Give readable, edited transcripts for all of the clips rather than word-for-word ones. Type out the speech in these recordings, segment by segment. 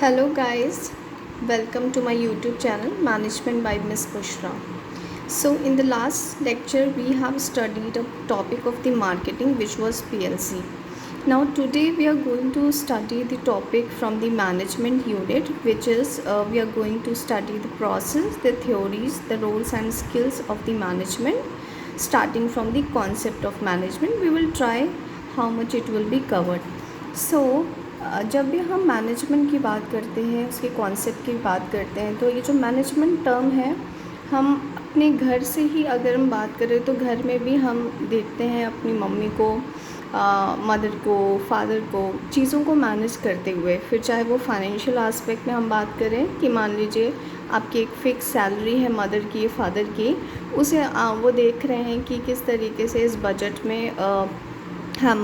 Hello guys, welcome to my YouTube channel Management by Miss Bushra. So in the last lecture we have studied a topic of the marketing which was PLC. Now today we are going to study the topic from the management unit, which is we are going to study the process, the theories, the roles and skills of the management. Starting from the concept of management, we will try how much it will be covered. So जब भी हम management की बात करते हैं, उसके concept की बात करते हैं, तो ये जो मैनेजमेंट टर्म है, हम अपने घर से ही अगर हम बात करें तो घर में भी हम देखते हैं अपनी मम्मी को, मदर को, फादर को चीज़ों को मैनेज करते हुए। फिर चाहे वो फाइनेंशियल आस्पेक्ट में हम बात करें कि मान लीजिए आपकी एक फ़िक्स सैलरी है मदर की, फादर की, उसे वो देख रहे हैं कि किस तरीके से इस बजट में हम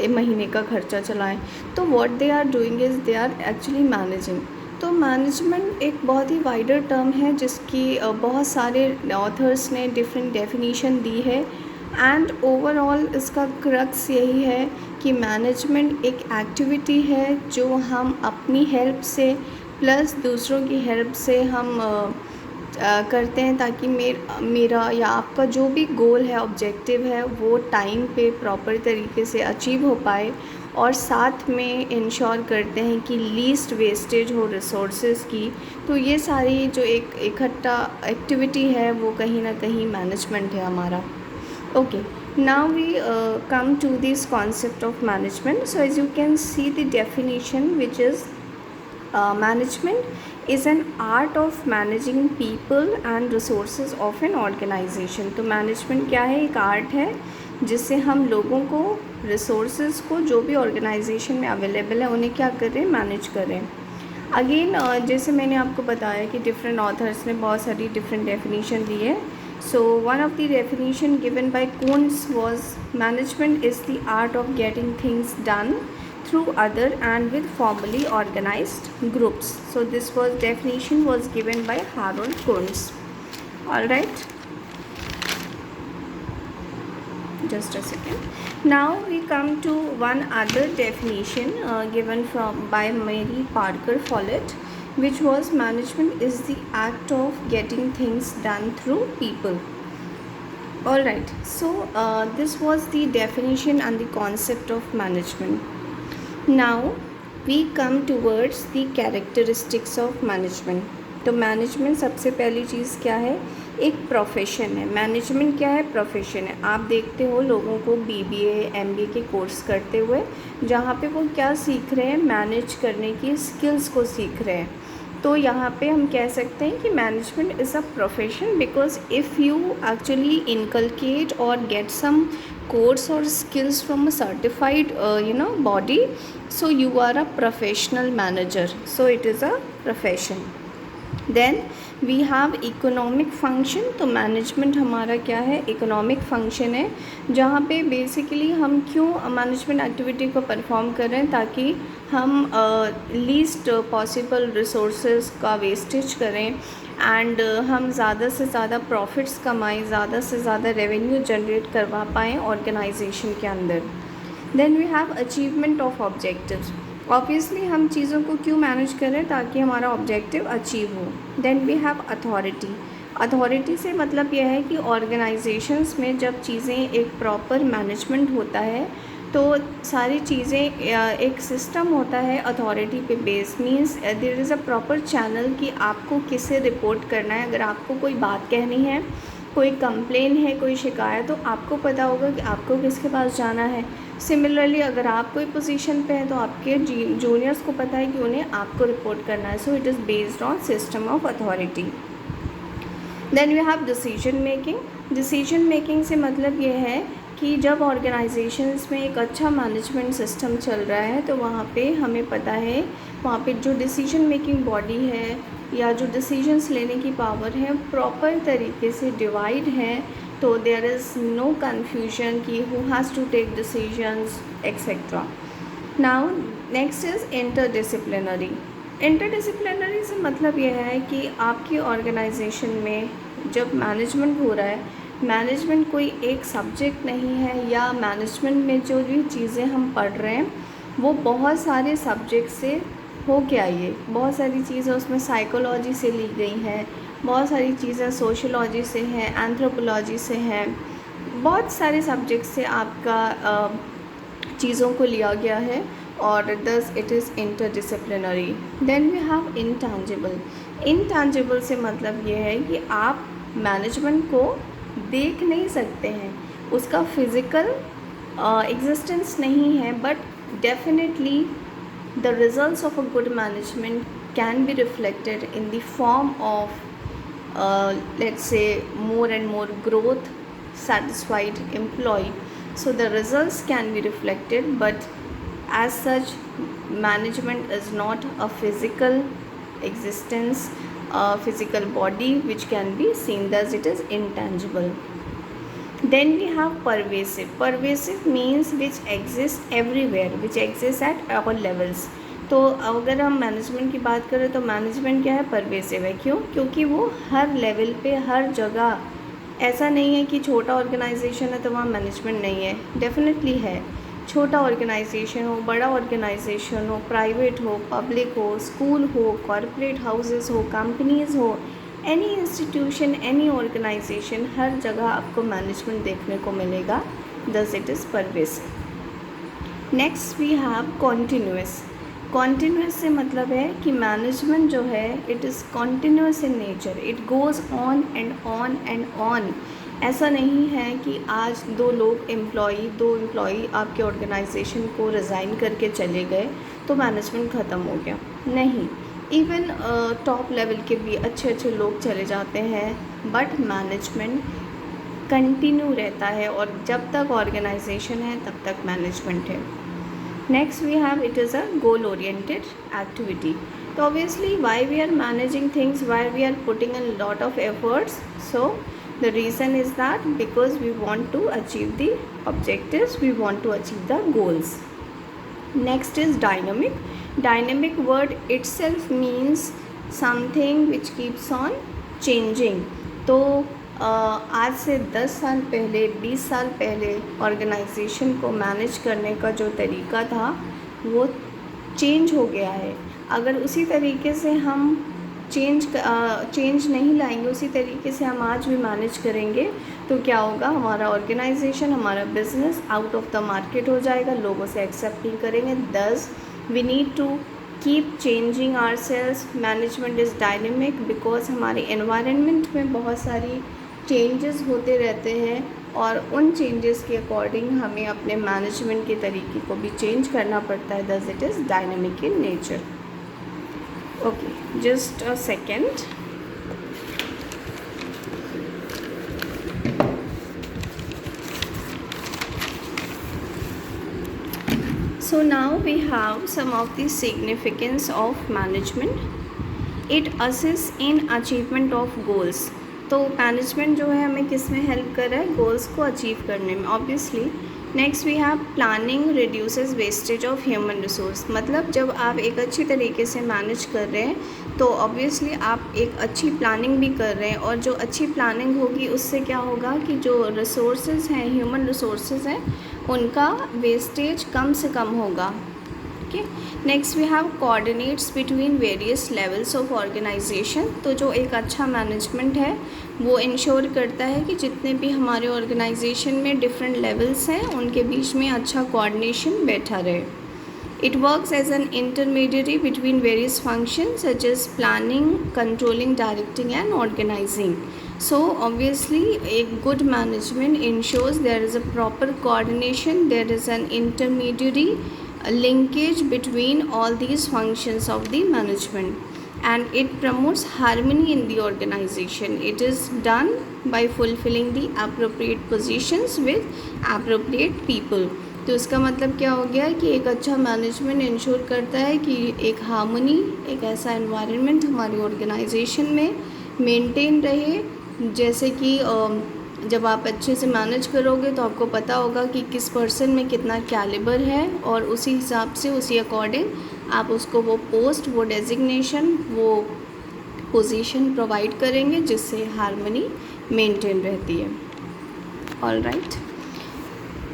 महीने का खर्चा चलाएं। तो what they are doing is they are actually managing. तो मैनेजमेंट एक बहुत ही वाइडर टर्म है जिसकी बहुत सारे ऑथर्स ने डिफरेंट डेफिनेशन दी है, एंड ओवरऑल इसका क्रक्स यही है कि मैनेजमेंट एक एक्टिविटी है जो हम अपनी हेल्प से प्लस दूसरों की हेल्प से हम करते हैं, ताकि मेरा या आपका जो भी गोल है, ऑब्जेक्टिव है, वो टाइम पे प्रॉपर तरीके से अचीव हो पाए, और साथ में इंश्योर करते हैं कि लीस्ट वेस्टेज हो रिसोर्सेज की। तो ये सारी जो एक इकट्ठा एक्टिविटी है वो कहीं ना कहीं मैनेजमेंट है हमारा। Okay, now we come to this concept of management. So as you can see the definition, which is management is an art of managing people and resources of an organization. तो management क्या है? एक art है जिससे हम लोगों को, resources को, जो भी ऑर्गेनाइजेशन में अवेलेबल है उन्हें क्या करें, मैनेज करें। अगेन जैसे मैंने आपको बताया कि डिफरेंट ऑथर्स ने बहुत सारी डिफरेंट डेफिनेशन दी है। So one of the definition given by Kuntz was management is the art of getting things done through other and with formally organized groups. So this definition was given by Harold Kuntz. All right, just a second. Now we come to one other definition given by Mary Parker Follett, which was management is the act of getting things done through people. All right, so this was the definition and the concept of management. Now we come towards the characteristics of management. तो management सबसे पहली चीज़ क्या है? एक profession है। Management क्या है? Profession है। आप देखते हो लोगों को BBA MBA के कोर्स करते हुए, जहाँ पे वो क्या सीख रहे हैं? मैनेज करने की स्किल्स को सीख रहे हैं। तो यहाँ पे हम कह सकते हैं कि management is a profession, because if you actually inculcate और गेट सम कोर्स और skills from a certified body, so you are a professional manager, so it is a profession. Then we have economic function. तो management हमारा क्या है? Economic function है, जहाँ पे basically हम क्यों मैनेजमेंट एक्टिविटी को परफॉर्म कर रहे हैं, ताकि हम लीस्ट पॉसिबल रिसोर्सेज का वेस्टेज करें एंड हम ज़्यादा से ज़्यादा प्रॉफिट्स कमाएं, ज़्यादा से ज़्यादा रेवेन्यू जनरेट करवा पाएँ ऑर्गेनाइजेशन के अंदर। Then we have achievement of objectives. Obviously हम चीज़ों को क्यों मैनेज करें? ताकि हमारा ऑब्जेक्टिव अचीव हो। Then we have authority. Authority से मतलब यह है कि ऑर्गेनाइजेशंस में जब चीज़ें एक प्रॉपर मैनेजमेंट होता है तो सारी चीज़ें एक सिस्टम होता है अथॉरिटी पे base, means there is a proper channel कि आपको किसे रिपोर्ट करना है। अगर आपको कोई बात कहनी है, कोई कंप्लेन है, कोई शिकायत, तो आपको पता होगा कि आपको किसके पास जाना है। सिमिलरली अगर आप कोई पोजीशन पे हैं तो आपके जूनियर्स को पता है कि उन्हें आपको रिपोर्ट करना है। So it is based on system of authority. Then we have decision making. Decision making से मतलब ये है कि जब ऑर्गेनाइजेशंस में एक अच्छा मैनेजमेंट सिस्टम चल रहा है तो वहाँ पे हमें पता है, वहाँ पे जो डिसीजन मेकिंग बॉडी है या जो डिसीजंस लेने की पावर है प्रॉपर तरीके से डिवाइड है, तो देयर इज़ नो कन्फ्यूजन कि who has to take decisions etcetera. Now next is interdisciplinary. Interdisciplinary से मतलब यह है कि आपकी ऑर्गेनाइजेशन में जब मैनेजमेंट हो रहा है, मैनेजमेंट कोई एक सब्जेक्ट नहीं है, या मैनेजमेंट में जो भी चीज़ें हम पढ़ रहे हैं वो बहुत सारे सब्जेक्ट से हो क्या ये, बहुत सारी चीज़ें उसमें साइकोलॉजी से ली गई हैं, बहुत सारी चीज़ें सोशियोलॉजी से हैं, एंथ्रोपोलॉजी से हैं, बहुत सारे सब्जेक्ट से आपका चीज़ों को लिया गया है और thus it is interdisciplinary. Then we have intangible. Intangible से मतलब ये है कि आप मैनेजमेंट को देख नहीं सकते हैं, उसका फिज़िकल एग्जिस्टेंस नहीं है, but definitely the results of a good management can be reflected in the form of let's say more and more growth, satisfied employee. So the results can be reflected, but as such management is not a physical existence, a physical body which can be seen, thus it is intangible. Then we have pervasive. Pervasive means which exists everywhere, which exists at all levels. तो अगर हम management की बात करें तो management क्या है, pervasive है। क्यों? क्योंकि वो हर लेवल पे, हर जगह, ऐसा नहीं है कि छोटा ऑर्गेनाइजेशन है तो वहाँ मैनेजमेंट नहीं है, डेफिनेटली है। छोटा ऑर्गेनाइजेशन हो, बड़ा ऑर्गेनाइजेशन हो, प्राइवेट हो, पब्लिक हो, स्कूल हो, कॉरपोरेट हाउसेस हो, कंपनीज़ हो, एनी इंस्टीट्यूशन, एनी ऑर्गेनाइजेशन, हर जगह आपको मैनेजमेंट देखने को मिलेगा, thus it is pervasive. Next we have continuous. Continuous से मतलब है कि मैनेजमेंट जो है it is continuous in nature, it goes on and on and on. ऐसा नहीं है कि आज दो एम्प्लॉई आपके ऑर्गेनाइजेशन को रिज़ाइन करके चले गए तो मैनेजमेंट ख़त्म हो गया, नहीं। इवन टॉप लेवल के भी अच्छे अच्छे लोग चले जाते हैं, बट मैनेजमेंट कंटिन्यू रहता है, और जब तक ऑर्गेनाइजेशन है तब तक मैनेजमेंट है। Next we have it is a goal oriented activity. तो obviously why we are managing things, why we are putting a lot of efforts, so the reason is that because we want to achieve the objectives, we want to achieve the goals. Next is dynamic. Dynamic word itself means something which keeps on changing. तो आज से 10 साल पहले, 20 साल पहले organisation को manage करने का जो तरीका था वो चेंज हो गया है। अगर उसी तरीके से हम चेंज नहीं लाएंगे, उसी तरीके से हम आज भी मैनेज करेंगे तो क्या होगा, हमारा ऑर्गेनाइजेशन, हमारा business out of the market हो जाएगा, लोगों से एक्सेप्ट नहीं करेंगे। Thus we need to keep changing ourselves. Management is dynamic because हमारे एनवायरनमेंट में बहुत सारी चेंजेस होते रहते हैं और उन चेंजेस के अकॉर्डिंग हमें अपने मैनेजमेंट के तरीके को भी चेंज करना पड़ता है, दस it is dynamic in nature. Okay, just a second. So now we have some of the significance of management. It assists in achievement of goals. तो मैनेजमेंट जो है हमें किस में हेल्प कर रहा है, गोल्स को अचीव करने में, obviously. Next we have planning reduces wastage of human resource. मतलब जब आप एक अच्छी तरीके से मैनेज कर रहे हैं तो ऑब्वियसली आप एक अच्छी प्लानिंग भी कर रहे हैं, और जो अच्छी प्लानिंग होगी उससे क्या होगा कि जो रिसोर्सेज हैं, ह्यूमन रिसोर्सेज हैं, उनका वेस्टेज कम से कम होगा। Okay, next we have coordinates between various levels of organisation. तो जो एक अच्छा मैनेजमेंट है वो इंश्योर करता है कि जितने भी हमारे ऑर्गेनाइजेशन में डिफरेंट लेवल्स हैं उनके बीच में अच्छा कोऑर्डिनेशन बैठा रहे। It works as an intermediary between various functions such as planning, controlling, directing and organising. So obviously a good management ensures there is a proper coordination, there is an intermediary linkage between all these functions of the management, and it promotes harmony in the organization. It is done by fulfilling the appropriate positions with appropriate people. तो इसका मतलब क्या हो गया कि एक अच्छा management ensure करता है कि एक हार्मनी, एक ऐसा एनवायरनमेंट हमारी ऑर्गेनाइजेशन में मेंटेन रहे। जैसे कि जब आप अच्छे से मैनेज करोगे तो आपको पता होगा कि किस पर्सन में कितना कैलिबर है, और उसी हिसाब से, उसी अकॉर्डिंग आप उसको वो पोस्ट, वो डेजिग्नेशन, वो पोजीशन प्रोवाइड करेंगे जिससे हार्मनी मेंटेन रहती है। All right,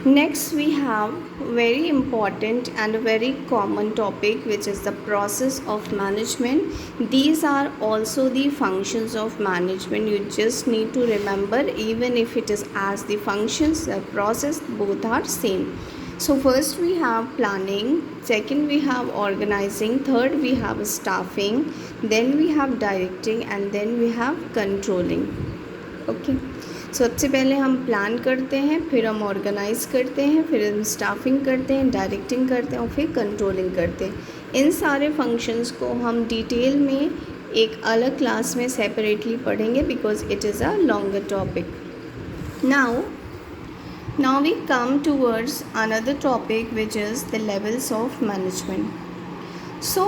Next, we have very important and a very common topic, which is the process of management. These are also the functions of management. You just need to remember, even if it is as the functions, the process both are same. So first we have planning, second we have organizing, third we have staffing, then we have directing, and then we have controlling. Okay, सबसे पहले हम plan करते हैं, फिर हम organise करते हैं, फिर हम स्टाफिंग करते हैं, डायरेक्टिंग करते हैं और फिर कंट्रोलिंग करते हैं। इन सारे फंक्शंस को हम डिटेल में एक अलग क्लास में सेपरेटली पढ़ेंगे because it is a longer topic. Now we come towards another topic, which is the levels of management. So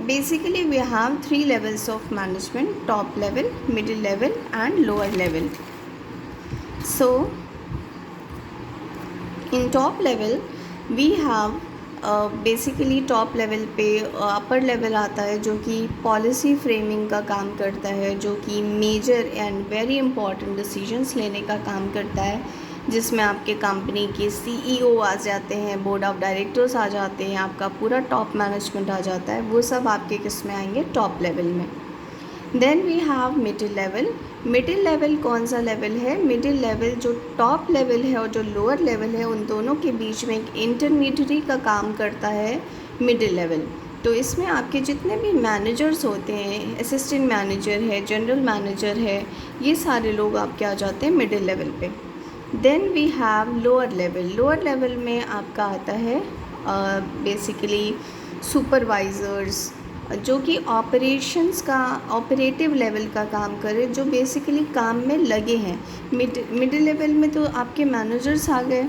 basically we have 3 levels of management: top level, middle level and lower level. So in top level we have basically top level पे upper level आता है जो कि policy framing का काम करता है, जो कि major and very important decisions लेने का काम करता है, जिसमें आपके कंपनी के सीईओ आ जाते हैं, बोर्ड ऑफ डायरेक्टर्स आ जाते हैं, आपका पूरा टॉप मैनेजमेंट आ जाता है। वो सब आपके किस में आएंगे? टॉप लेवल में। Then we have middle level. Middle level कौन सा लेवल है? मिडिल लेवल जो टॉप लेवल है और जो लोअर लेवल है, उन दोनों के बीच में एक इंटरमीडियरी का काम करता है मिडिल लेवल। तो इसमें आपके जितने भी मैनेजर्स होते हैं, असिस्टेंट मैनेजर है, जनरल मैनेजर है, ये सारे लोग आपके आ जाते हैं मिडिल लेवल पे। Then we have lower level. Lower level में आपका आता है बेसिकली सुपरवाइज़र्स, जो कि ऑपरेशंस का ऑपरेटिव लेवल का काम करे, जो बेसिकली काम में लगे हैं। मिडिल लेवल में तो आपके मैनेजर्स आ गए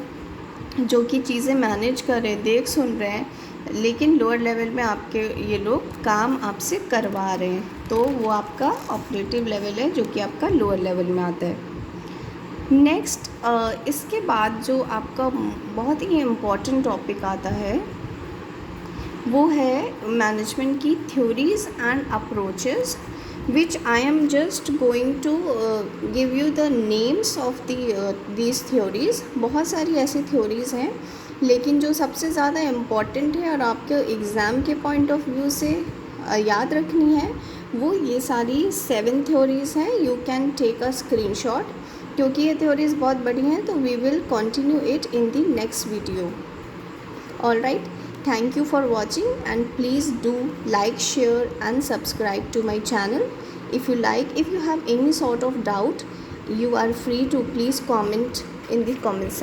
जो कि चीज़ें मैनेज कर रहे, देख सुन रहे हैं, लेकिन लोअर लेवल में आपके ये लोग काम आपसे करवा रहे हैं, तो वो आपका ऑपरेटिव लेवल है जो कि आपका लोअर लेवल में आता है। नेक्स्ट इसके बाद जो आपका बहुत ही इम्पॉर्टेंट टॉपिक आता है वो है मैनेजमेंट की theories and approaches, which I am just going to give you the names of these theories. बहुत सारी ऐसी थ्योरीज़ हैं, लेकिन जो सबसे ज़्यादा इम्पॉर्टेंट है और आपके एग्ज़ाम के पॉइंट ऑफ व्यू से याद रखनी है, वो ये सारी 7 थ्योरीज़ हैं। You can take a screenshot, क्योंकि ये थ्योरीज़ बहुत बड़ी हैं, तो we will continue it in the next video. All right, thank you for watching, and please do like, share and subscribe to my channel. If you have any sort of doubt, you are free to please comment in the comment section.